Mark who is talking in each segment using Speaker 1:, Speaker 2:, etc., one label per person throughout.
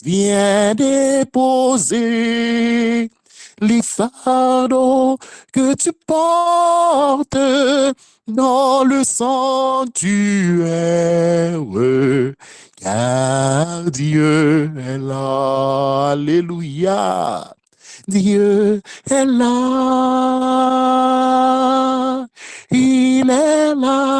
Speaker 1: Viens déposer les fardeaux que tu portes dans le sanctuaire, car Dieu est là. Alléluia. Dieu est là. Il est là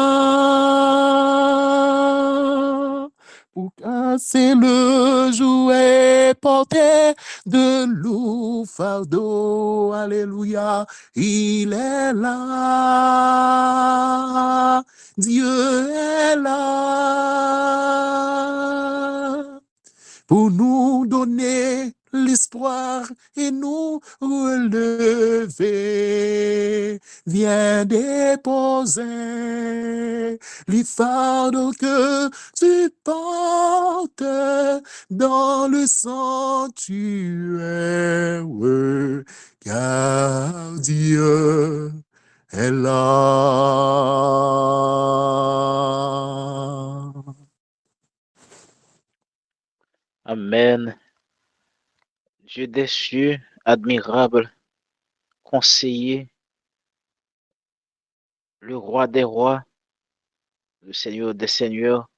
Speaker 1: pour casser le jouet porté de lourds fardeaux. Alléluia. Il est là. Dieu est là pour nous donner l'espoir et nous relever. Viens déposer les fardeaux que tu portes dans le sanctuaire, car Dieu est là.
Speaker 2: Amen. Dieu des cieux, admirable, conseiller, le roi des rois, le seigneur des seigneurs,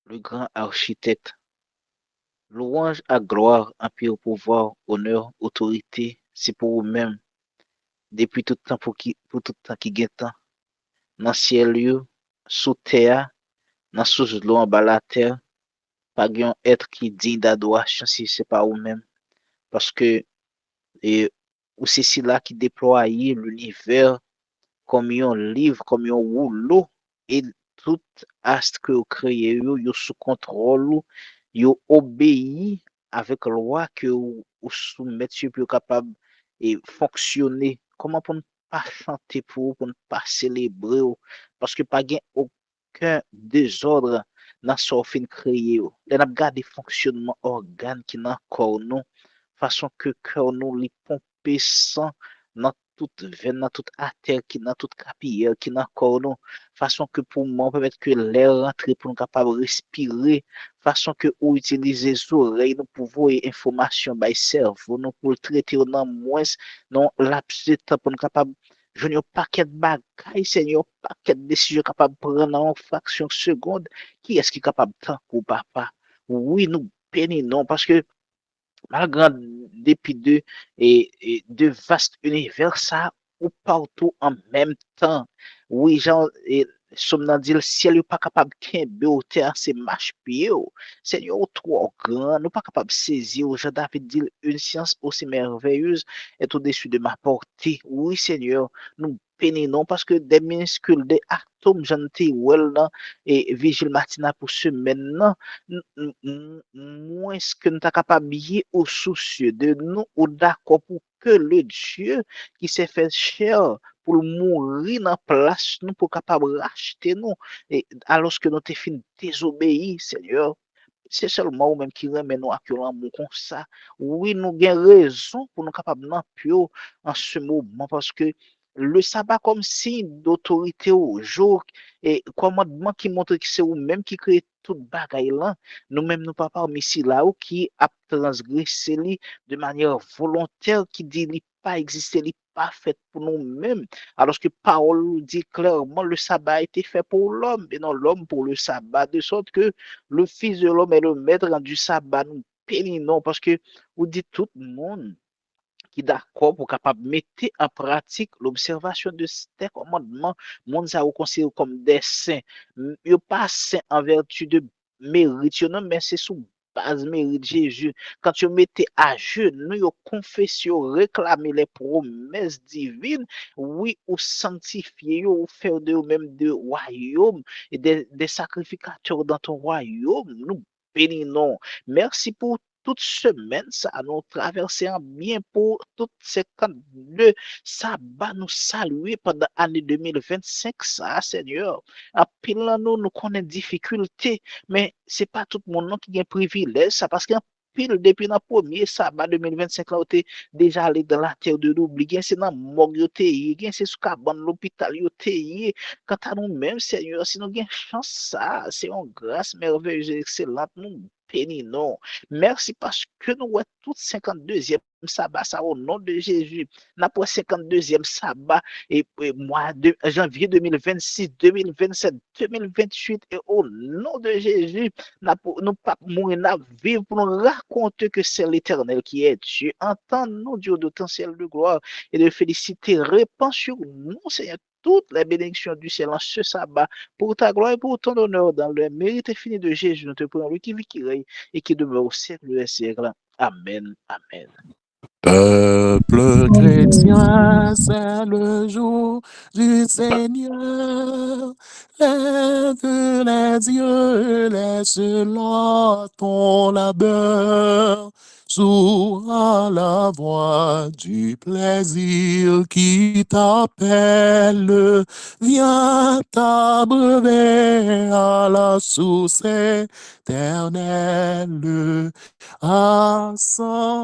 Speaker 2: le grand architecte. Louange à gloire, empire, pouvoir, honneur, autorité, c'est pour vous-même, depuis tout temps pour tout temps qui gagne temps, dans ciel lieu, sous terre, dans sous l'eau en bas la terre, pas un être qui digne d'adoration si c'est pas vous-même. Parce que et, ou c'est là qui déploie l'univers comme un livre, comme un rouleau, et tout astre que vous créez, vous sous contrôle, vous obéit avec loi que vous soumettez pour capable et fonctionner. Comment pour ne pas chanter pour ne pas célébrer, parce que pas aucun désordre dans ce fin créé. On a gardé fonctionnement organe qui n'a corps nous, façon que cœur nous li pomper sang dans toute veine, dans toute artère, qui dans toute capillère, qui dans corps nous, façon que pour moi, peut-être que l'air rentre pour nous capable respirer, façon que ou utiliser les oreilles, nous pouvons information by cerveau, nous pour traiter dans moins, non laps de temps pour nous capable je n'ai pas de bagaille, Seigneur, pas de décision capable de prendre en fraction de seconde. Qui est-ce qui est capable de temps pour papa? Oui, nous bénissons parce que malgré dépit de vastes univers, ça, ou partout en même temps. Oui, genre, somme nan dit le ciel n'est pas capable de au terre, c'est marche pied. Seigneur, trop grand, nous pas capable de saisir. Jean David dit une science aussi merveilleuse est au-dessus de ma portée. Oui, Seigneur, nous bénissons parce que des minuscules, des atomes, j'en ai well, et vigile matina pour ce maintenant moins que nous sommes capables de au soucieux de nous ou d'accord pour que le Dieu qui s'est fait chair pour mourir dans place nous pour capable racheter nous et alors que nous t'es fin désobéi Seigneur c'est seulement ou même qui remet nous à l'amour comme ça oui nous avons raison pour nous capables d'en pio en ce moment parce que le sabbat comme signe d'autorité au jour et commandement qui montre que c'est vous même qui crée toute bagaille là nous-mêmes nous pas parmi si là ou qui a transgressé de manière volontaire qui dit li pas exister li pas fait pour nous-mêmes alors que parole dit clairement le sabbat a été fait pour l'homme et non l'homme pour le sabbat de sorte que le fils de l'homme est le maître du sabbat nous péninons parce que vous dites tout le monde qui d'accord pour capable mettre en pratique l'observation de ces commandements, monde ça vous considère comme des saints. Yo pas saint en vertu de mérite, non, mais c'est sous base mérite Jésus. Quand tu mettez à genoux, yo confession, réclamer les promesses divines, oui, ou sanctifier, ou faire de même de royaume et des sacrificateurs dans ton royaume. Nous bénissons. Merci pour toute semaine, ça nous traversé en bien pour toutes ces 52 sabbat nous saluer pendant l'année 2025, ça, Seigneur. En pile, nous connaissons difficulté, mais c'est pas tout le monde qui a privilège, ça, parce qu'en pile depuis le premier sabbat 2025 là, tu déjà allé dans la terre de l'oubli. C'est dans morgue yo te yi, c'est sous cabane l'hôpital yo te yi. Quant à nous-mêmes, Seigneur, si nous avons chance ça, c'est une grâce merveilleuse et excellente, nous bénissons. Merci parce que nous avons tout 52e sabbat ça au nom de Jésus. N'a pas 52e sabbat et mois de janvier 2026, 2027, 2028 et au nom de Jésus, nous pas mourir, nous vivre pour nous raconter que c'est l'Éternel qui est Dieu. Entends-nous, Dieu de ton ciel de gloire et de féliciter, répand sur nous, Seigneur, toutes les bénédictions du ciel en ce sabbat, pour ta gloire et pour ton honneur, dans le mérite infini de Jésus, nous te prions, lui qui vit, qui règne et qui demeure au siècle des siècles. Amen. Amen.
Speaker 1: Peuple chrétien, c'est le jour du Seigneur. Lève les yeux, laisse-la ton labeur. Sois la voix du plaisir qui t'appelle. Viens t'abreuver à la source éternelle. Assemblons-nous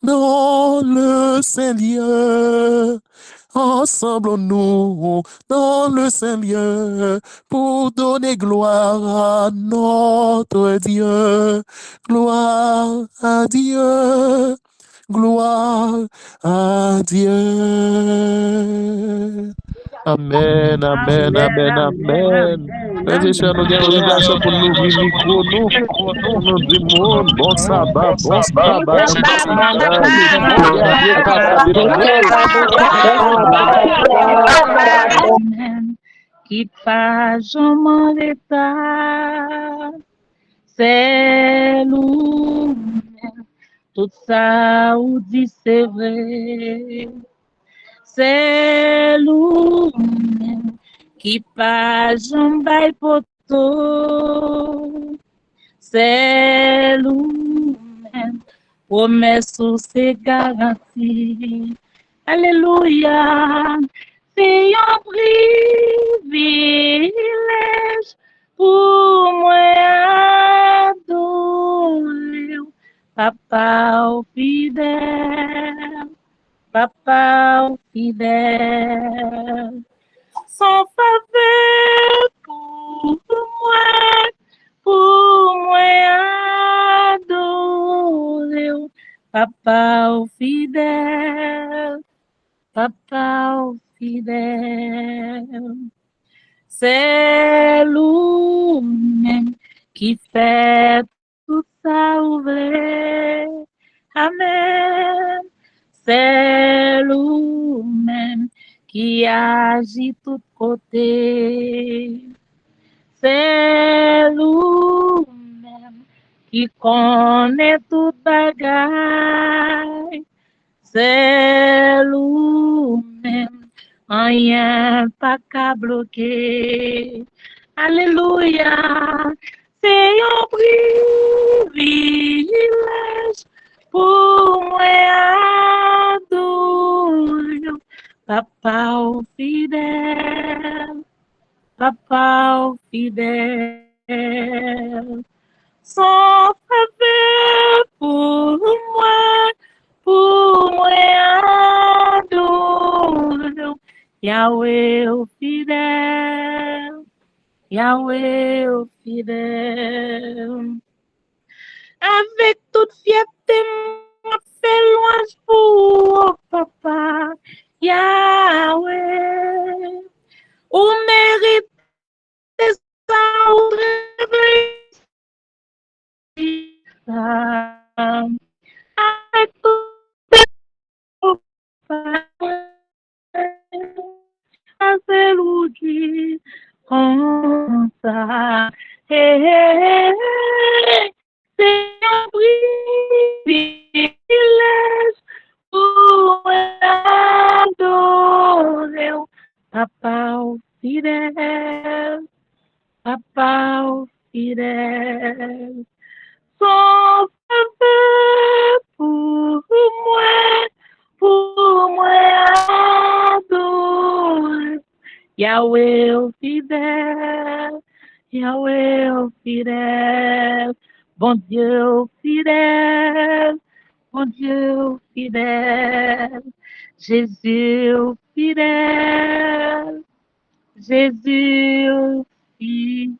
Speaker 1: dans le Seigneur. Assemblons-nous dans le Seigneur pour donner gloire à notre Dieu. Gloire à Dieu. Gloire à Dieu. Amen, amen, amen, amen. Frères et sœurs, nous avons l'obligation pour nous ouvrir le micro, nous. Pour nous dire, bon sabbat, bon sabbat. Regardez, papa,
Speaker 3: qui faz uma letra, c'est l'homme, toute saúde c'est vrai, c'est l'homme qui faz bail poto, c'est l'homme, promesse c'est garantie, alléluia. C'est un privilège pour moi adorer Papa au fidèle, Papa au fidèle. Son faveur pour moi adorer Papa au fidèle, Papa au fidèle. C'est lui-même qui fait tout ça ouvrir. Amen. C'est lui-même qui agit tout côté. C'est lui-même qui connaît tout bagaille. C'est lui-même, rien pas qu'à bloquer. Alléluia, c'est un privilège pour moi adorer Papa au fidèle, Papa au fidèle. Son faveur pour moi adorer Yahweh au fidèle, Yahweh au fidèle. Avec toute fierté, m'a fait louange pour Papa Yahweh. Ou mérite ça, ou avec tout c'est lui comme ça. C'est un privilège pour adorer Papa au fidèle, Papa au fidèle. Son faveur pour moi adorer Yahweh au fidèle, Yahweh au fidèle. Bon Dieu fidèle, bon Dieu fidèle, Jésus fidèle, Jésus fidèle.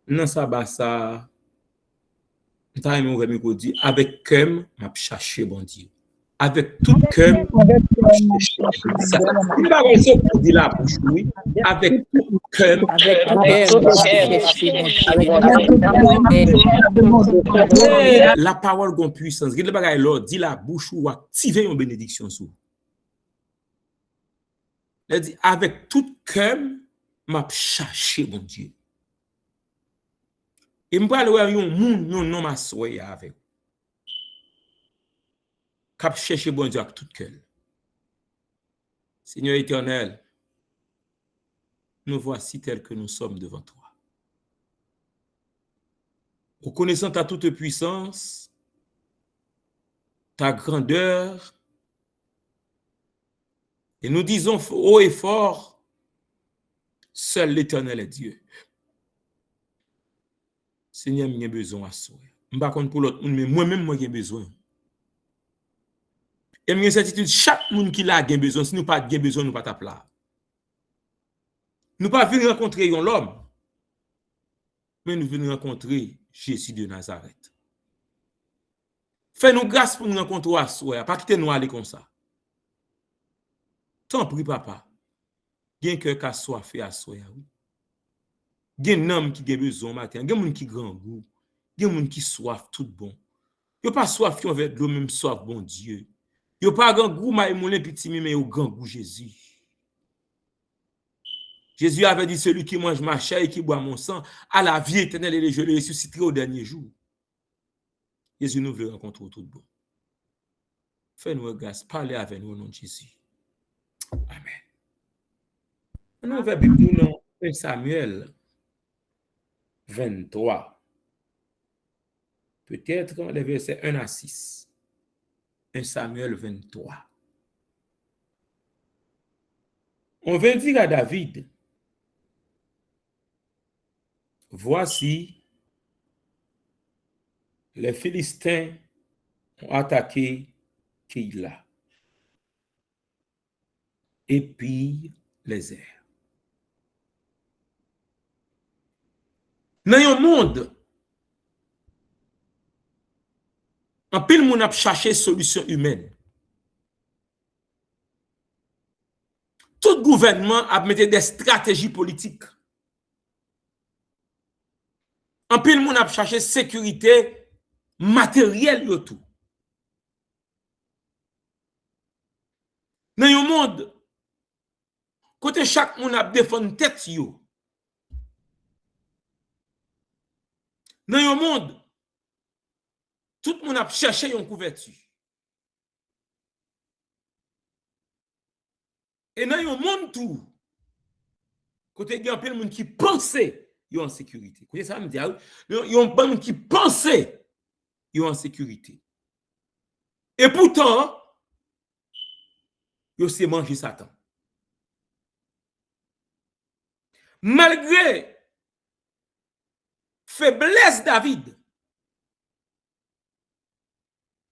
Speaker 4: Non, ça, bah, ça, t'as aimé ouvrir micro dit, avec cœur, m'a cherché bon Dieu. Avec tout cœur,
Speaker 5: Avec
Speaker 4: m'a cherché. Ça, il va réussir pour dire la bouche, oui. Avec tout cœur,
Speaker 6: Avec tout
Speaker 5: avec
Speaker 6: cœur,
Speaker 5: tout
Speaker 6: m'a
Speaker 5: cœur,
Speaker 6: cherché, mon
Speaker 5: avec
Speaker 6: Dieu.
Speaker 4: la parole gon puissance. Gade bagay là, dit la bouche ou activer une bénédiction sous. Elle dit avec tout cœur, m'a cherché bon Dieu. Et m'pa le yon moun yon non m'a soye avec. Cap chercher bon Dieu avec tout cœur. Seigneur éternel, nous voici tels que nous sommes devant toi. Reconnaissant ta toute puissance, ta grandeur, et nous disons haut et fort, seul l'Éternel est Dieu. Seigneur, j'ai besoin à soi. Je ne sais pas pour l'autre monde, mais moi-même, j'ai besoin. Et j'ai certitude, chaque monde qui a besoin, si nous pas besoin, nous pas t'appeler. Nous pas venir rencontrer l'homme, mais nous venons rencontrer Jésus de Nazareth. Fais-nous grâce pour nous rencontrer à soi, pas quitter nous aller comme ça. T'en prie, papa. Gen cœur qu'a soif à soi. Gen homme qui a besoin matin, gen moun qui grand goût, gen moun qui soif tout bon. Yo pas soif qui avec l'eau même soif bon Dieu. Yo pas grand goût mais mon petit mais yo grand goût Jésus. Jésus avait dit celui qui mange ma chair et qui boit mon sang a la vie éternelle et je le ressusciterai au dernier jour. Jésus nous veut rencontrer tout bon. Fais-nous grâce, parlez avec nous au nom de Jésus. Amen. Nous avons Bible dans 1 Samuel 23. Peut-être les versets 1 à 6. 1 Samuel 23. On va dire à David, voici, les Philistins ont attaqué Keïla et pillent les airs. Dans un monde, en pile moun a cherché solution humaine. Tout gouvernement a mis des stratégies politiques. En pile moun a cherché sécurité matérielle yo tout. Dans un monde, côté chaque moun a défendre tête yo. Dans un monde, tout le monde a cherché une couverture. Et dans un monde tout, côté il y a un peu de monde qui pensait qu'ils sont en sécurité. Côté ça me dit, il y a un peu de monde qui pensait qu'ils sont en sécurité. Et pourtant, ils ont mangé Satan. Malgré faiblesse David,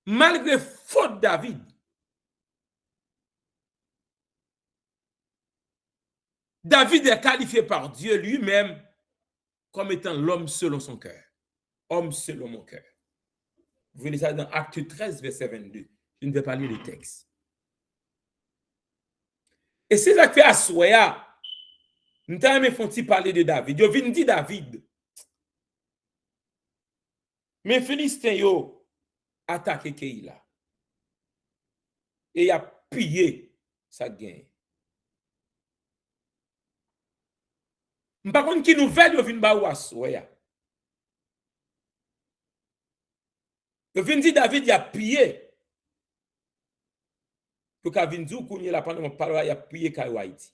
Speaker 4: malgré faute David, David est qualifié par Dieu lui-même comme étant l'homme selon son cœur. Homme selon mon cœur. Vous voyez ça dans Acte 13, verset 22. Je ne vais pas lire le texte. Et c'est ça que fait à Soya. Nous avons fait parler de David. Je viens de dire David. Mais Philistins yo attaqué Keïla. Et il a pillé sa gain. Par contre, qui nouvelle yo vinn ba ou Soya. Je viens de dire David il a pillé. Pour qu'à vinn dire qu'on y la pendant parole il a pillé Kayo Haïti.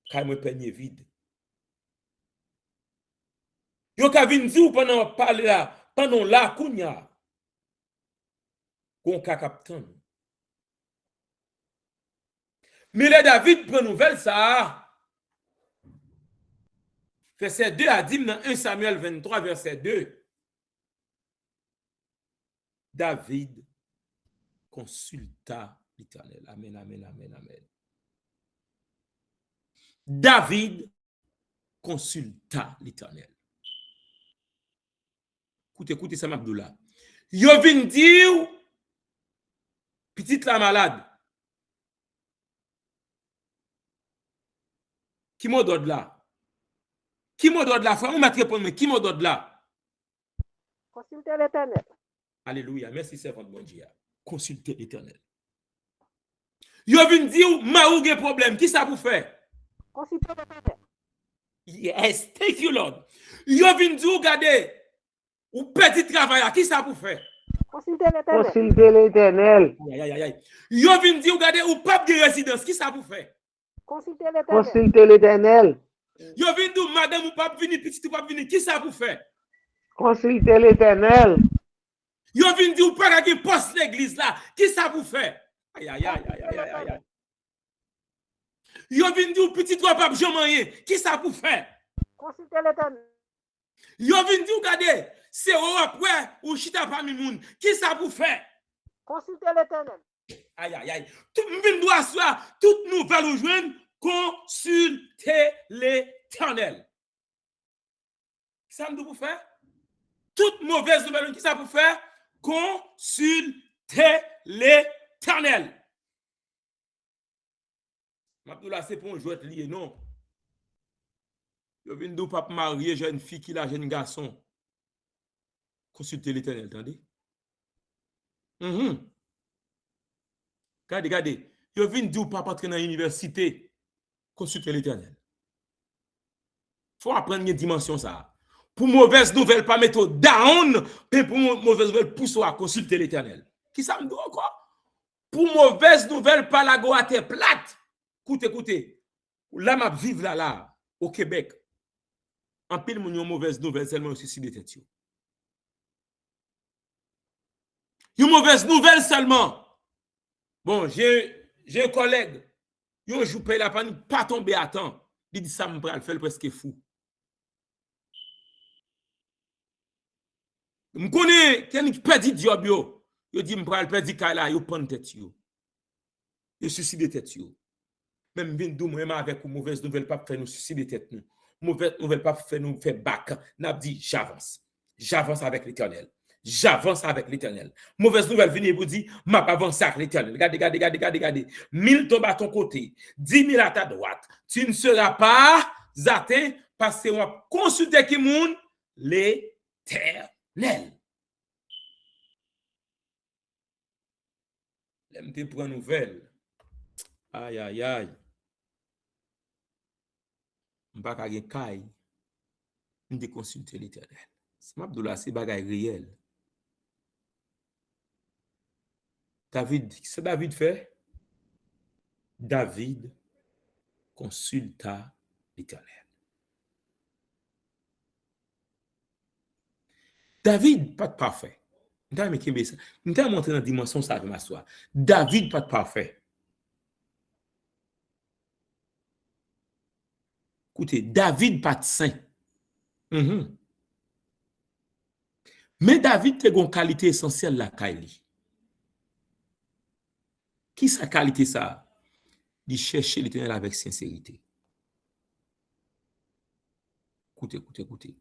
Speaker 4: Kayo me peigné vide. Yo ka vinn dire pendant parler là pendant la kounya. Kon ka captain. Mais le David prend nouvelle ça. Verset 2 a dit dans 1 Samuel 23, verset 2. David consulta l'Éternel. Amen, amen, amen, amen. David consulta l'Éternel. Écoutez, ça Abdullah. Yo vin dire, petite la malade. Qui m'a donné là? Qui m'a donné là? Frère, on m'a répondu, qui m'a donné là?
Speaker 7: Consultez l'Éternel.
Speaker 4: Alléluia. Merci, servant de bon Dieu. Consultez l'Éternel. Yo vin dire, ma ou gen problème. Qui ça vous fait?
Speaker 7: Consultez l'Éternel.
Speaker 4: Yes, thank you, Lord. Yo vin dire, regardez, ou petit travail là. Qui ça vous fait?
Speaker 7: Consultez l'Éternel.
Speaker 5: Consultez l'Éternel.
Speaker 4: Yo vin dire, regardez, ou pas de résidence. Qui ça vous fait?
Speaker 7: Consultez l'Éternel.
Speaker 5: Consultez l'Éternel.
Speaker 4: Yo vin dire, madame, ou pas venir, petit ou pas venir. Qui ça vous fait?
Speaker 5: Consultez l'Éternel.
Speaker 4: Yo vin dire, ou pas gagner poste l'église là. Qui ça vous fait? Aïe, aïe, aïe, aïe, aïe, aïe, aïe. Yo vin dire, petit ou pas jamais. Qui ça vous fait?
Speaker 7: Consultez l'Éternel.
Speaker 4: Yo vin dire, regardez, c'est au après, ou chita parmi moun. Qui ça vous fait?
Speaker 7: Consultez l'Éternel.
Speaker 4: Aïe, aïe, aïe. Tout vin doit soir, toute nouvelle ou joindre, consultez l'Éternel. Ça me doit vous faire? Toute mauvaise nouvelle, qui ça vous fait? Consultez l'Éternel. Abdullah, c'est pour un jouet lié, non? Yo vin dou pas marier jeune fille qui la jeune garçon. Consultez l'Éternel, attendez. Regardez. Yo vin dou pas entrer dans l'université. Consultez l'Éternel. Faut apprendre une dimension ça. Pour mauvaise nouvelle, pas mettre down, mais pour mauvaise nouvelle, pousse à consulter l'Éternel. Qui ça me dit encore? Pour mauvaise nouvelle, pas la go à terre plate. Écoutez. Là, m'a vivre là, au Québec. En pile, mon yon mauvaise nouvelle, seulement au suicide de tête. Une mauvaise nouvelle seulement. Bon, j'ai un collègue. Yon joue paye la panne, pas tomber à temps. Il dit ça me pral faire presque fou. Je connais quelqu'un qui perd job yo. Yo dit me pral perdre kala, yo prend tête yo. Yo suicide tête yo. Même vinn dou moi avec une mauvaise nouvelle pas faire nous suicide tête nous. Mauvaise nouvelle pas faire nous faire back. N'a dit j'avance. J'avance avec l'Éternel. J'avance avec l'Éternel. Mauvaise nouvelle vient vous dit m'a avance avec l'Éternel. Regardez. 1000 tombent à ton côté, 10 000 à ta droite. Tu ne seras pas atteint parce que on va consulter qui moun l'Éternel. L'aime te prend nouvelle. Aïe. M'pa ka gen kay. M'te consulter l'Éternel. C'est Abdullah, c'est bagay réel. David, qu'est-ce que David fait? David consulta l'Éternel. David, pas de parfait. Nous avons montré dans la dimension ça de ma soeur. David, pas de parfait. Écoutez, David, pas de saint. Mais David a une qualité essentielle la Kaili. Qui sa qualité ça? Il chercher l'Éternel avec sincérité. Écoutez.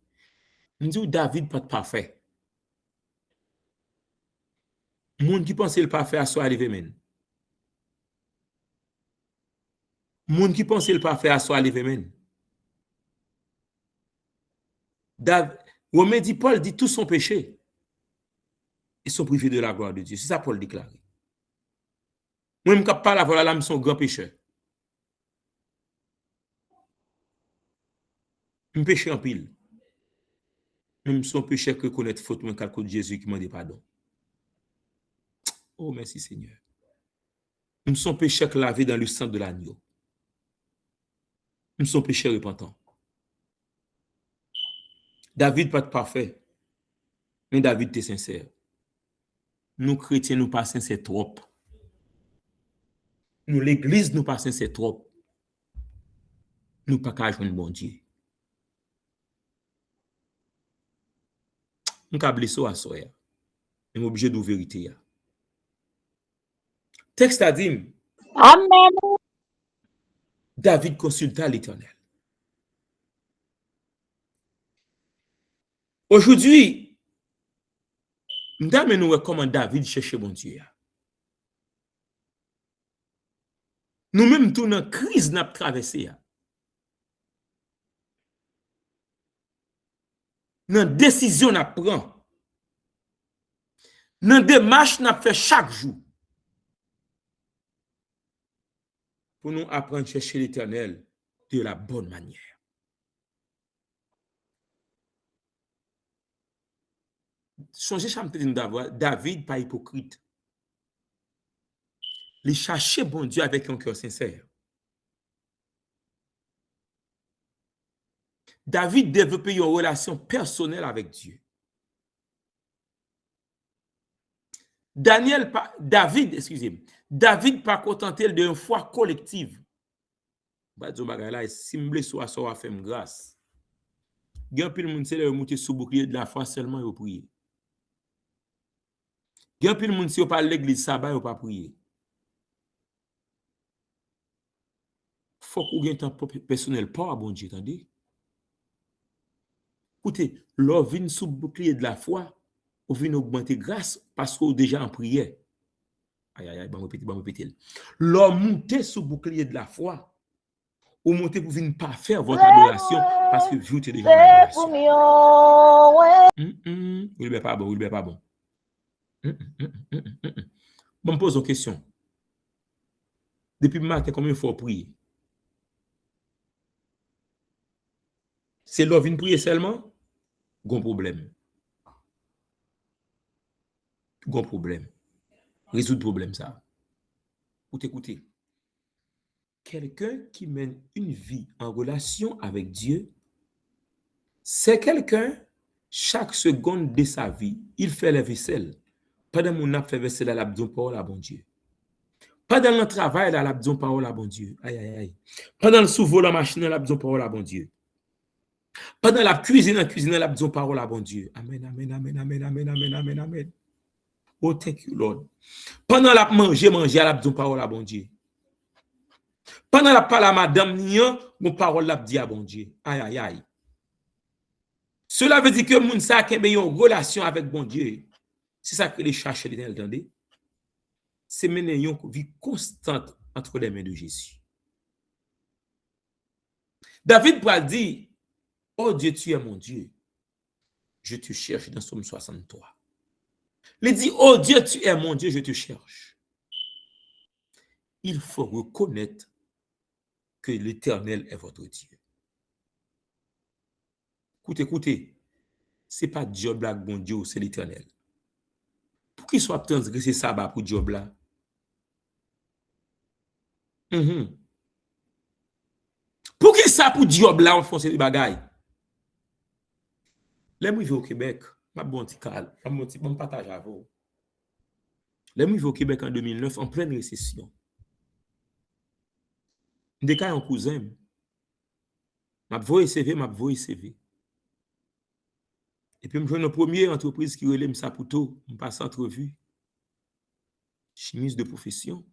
Speaker 4: On dit David pas de parfait. Moun qui pense le parfait à soi lever men. Moun qui pense le parfait à soi lever men. Romain dit, Paul dit tout son péché. Ils sont privés de la gloire de Dieu. C'est ça Paul déclare. Moi, je ne pas la voilà, là, je suis un grand pécheur. Je péché en pile. Même son péché que connaître faute, moi, quand Jésus qui m'a dit pardon. Oh, merci Seigneur. Nous sommes pécheurs lavés dans le sang de l'agneau. Nous sommes pécheurs repentants. David pas de parfait, mais David était sincère. Nous chrétiens, nous pas sincères trop. Nous, l'église, nous pas sincère trop. Nous pas qu'à joindre bon Dieu. Nous pas blessé à soi. Nous obligé de vérité. Texte a dit,
Speaker 3: Amen.
Speaker 4: David consulta l'Éternel. Aujourd'hui, nous avons comment David cherchait bon Dieu. Nous-mêmes, tout dans crise n'a traversé. Dans décision n'a prend. Dans démarche n'a fait chaque jour. Pour nous apprendre à chercher l'Éternel de la bonne manière. Songez chaque David pas hypocrite. Il cherchait bon Dieu avec un cœur sincère. David développait une relation personnelle avec Dieu. David pas contenté d'une foi collective. Si me blesse soit ça fait grâce. Gen pile moun se le monter sous bouclier de la foi seulement yo prier. Gen pile moun si yo pas l'église sabbat yo pas prier. Faut qu'on ait un temps personnel pour bon Dieu, attendez. Écoutez, l'on vient sous bouclier de la foi, on vient augmenter grâce parce qu'on est déjà en prière. Aïe, aïe, aïe, bon répéter. L'on monte sous bouclier de la foi, ou monter pour venir pas faire votre adoration parce que vous êtes déjà en adoration. Vous ne pas bon, pas bon. Bon, me pose une question. Depuis matin, combien il faut prier? C'est l'on vient prier seulement? Gon problème. Gon problème. Résoudre problème ça. Écoutez. Quelqu'un qui mène une vie en relation avec Dieu, c'est quelqu'un, chaque seconde de sa vie, il fait la vaisselle. Pendant mon ap fait vaisselle, il a besoin de parole à bon Dieu. Pendant le travail, il a besoin de parole à bon Dieu. Aïe, aïe, aïe. Pendant le sous la machine, il a besoin de parole à bon Dieu. Pendant la cuisine, il a besoin de parole à bon Dieu. Amen, amen, amen, amen, amen, amen, amen, amen. Oh, thank you, Lord. Pendant la manger, il a besoin de parole à bon Dieu. Pendant la parole à madame Nian, mon parole l'a dit à bon Dieu. Aïe, aïe, aïe. Cela veut dire que moun sa qui a une relation avec bon Dieu. C'est ça que les chercheurs l'Éternel, entendez? C'est mener une vie constante entre les mains de Jésus. David pourra dire, oh Dieu, tu es mon Dieu. Je te cherche dans Somme 63. Il dit, oh Dieu, tu es mon Dieu, je te cherche. Il faut reconnaître que l'Éternel est votre Dieu. Écoutez, ce n'est pas Dieu là, bon Dieu, c'est l'Éternel. Pour qu'il soit transgressé sabbat pour Dieu là. Pour qu'il soit pour Dieu là, on fait des bagailles. Là, moi, je vais au Québec, je bon petit cal, je vais partager avec vous. Là, moi, je vais au Québec en 2009, en pleine récession. Des cas, un cousin, m'a voyé CV. Et puis, je joue une première entreprise qui relève Saputo, je passe entrevue. Chimiste de profession.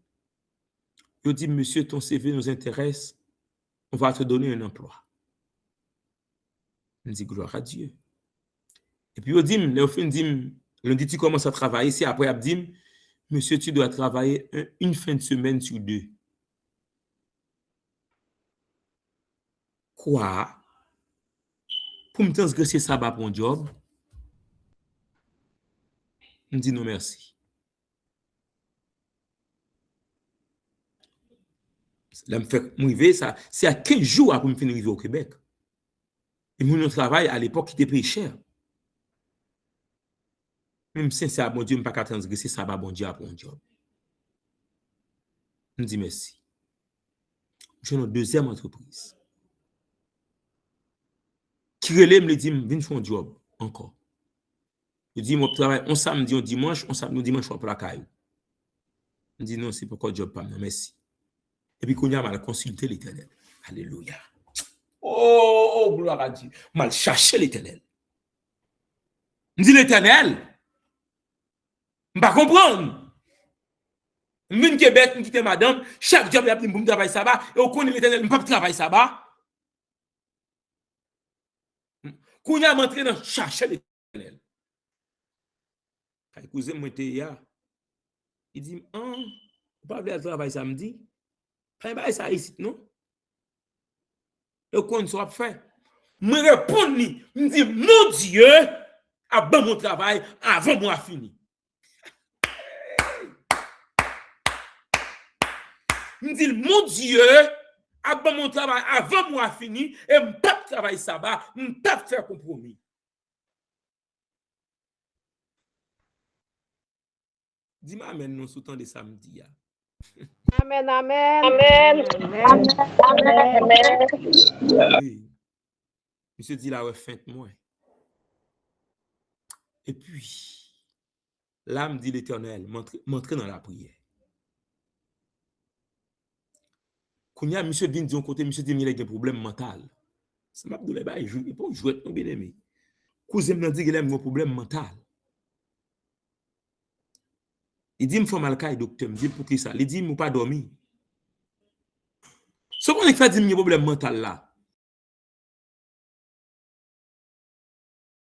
Speaker 4: Je dis, monsieur, ton CV nous intéresse, on va te donner un emploi. Je dis, gloire à Dieu. Et puis, lundi, tu commences à travailler. C'est après, il dit, monsieur, tu dois travailler une fin de semaine sur 2. Quoi? Pour me transgresser ça pour mon job? Je dis non, merci. Là, me fait m'arriver ça. C'est à 15 jours après me finir arriver au Québec. Et mon travail à l'époque, il était payé cher. Même si c'est à bon Dieu, je ne peux pas transgresser ça pour bon Dieu pour mon job. Je dis merci. J'ai une deuxième entreprise. Qui relève me dit, viens faire un job encore. Je dis, mon travail, on samedi, on dimanche, on samedi, dimanche, on pour la caillou. Je dis, non, c'est pourquoi job pas, non, merci. Et puis, qu'on a mal consulté l'Éternel. Alléluia. Oh, gloire à Dieu. Mal chercher l'Éternel. Je dis l'Éternel. Je ne comprendre. Je viens Québec, je quitte madame. Chaque job, il y a pour travailler ça-bas. Et on connaît l'Éternel, je ne peux pas travailler ça-bas. Qu'on a montré dans chercher l'Éternel. Quand cousin moi était là, il dit, vous pas faire travail samedi. Pas ça ici, non? Et qu'on soit fait. Je réponds, je dis, mon Dieu, a bon mon travail avant moi fini. Je dis, mon Dieu, a bon mon travail avant moi fini, et je ne peux pas travailler ça-bas, je ne peux pas faire compromis. Dis-moi, amen, nous sous temps de samedi.
Speaker 7: Amen, amen.
Speaker 6: Amen.
Speaker 4: Oui. Monsieur dit là, ouais, faites-moi. Et puis, l'âme dit l'Éternel, montrez dans la prière. Quand il y a monsieur vient de côté, monsieur dit qu'il a un problème mental. Ça m'a dit, il faut jouer ton bien-aimé. Cousin me dit qu'il a un problème mental. Il dit, il me fait mal caille, docteur. Il me dit, pour qui ça? Il dit, il ne pas dormir. Ce qu'on fait, dit, il y a un problème mental là.